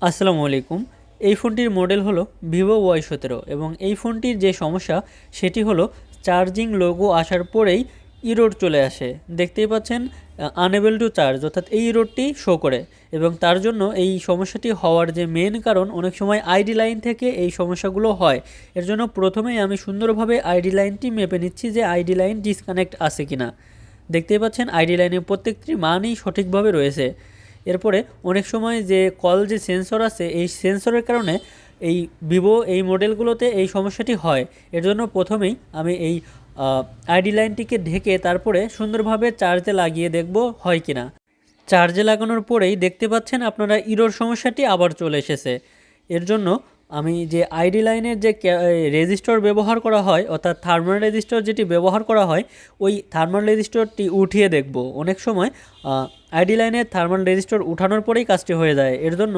আসসালামু আলাইকুম। এই ফোনটির মডেল হলো vivo Y17 এবং এই ফোনটির যে সমস্যা সেটি হলো চার্জিং লোগো আসার পরেই ইরোর চলে আসে। দেখতেই পাচ্ছেন আনএবল টু চার্জ, অর্থাৎ এই ইরোরটি শো করে। এবং তার জন্য এই সমস্যাটি হওয়ার যে মেন কারণ, অনেক সময় আইডি লাইন থেকে এই সমস্যাগুলো হয়। এর জন্য প্রথমেই আমি সুন্দরভাবে আইডি লাইনটি মেপে নিচ্ছি যে আইডি লাইন ডিসকানেক্ট আছে কিনা। দেখতেই পাচ্ছেন আইডি লাইনের প্রত্যেকটি মানই সঠিকভাবে রয়েছে। এরপরে অনেক সময় যে কল যে সেন্সর আছে, এই সেন্সরের কারণে এই ভিভো এই মডেলগুলোতে এই সমস্যাটি হয়। এর জন্য প্রথমেই আমি এই আইডি লাইনটিকে ঢেকে তারপরে সুন্দরভাবে চার্জে লাগিয়ে দেখব হয় কিনা। চার্জে লাগানোর পরেই দেখতে পাচ্ছেন আপনারা ইরোর সমস্যাটি আবার চলে এসেছে। এর জন্য আমি যে আইডি লাইনের যে রেজিস্টর ব্যবহার করা হয়, অর্থাৎ থার্মাল রেজিস্টর যেটি ব্যবহার করা হয়, ওই থার্মাল রেজিস্টরটি উঠিয়ে দেখব। অনেক সময় আইডি লাইনের থার্মাল রেজিস্টর উঠানোর পরেই কাজটি হয়ে যায়। এর জন্য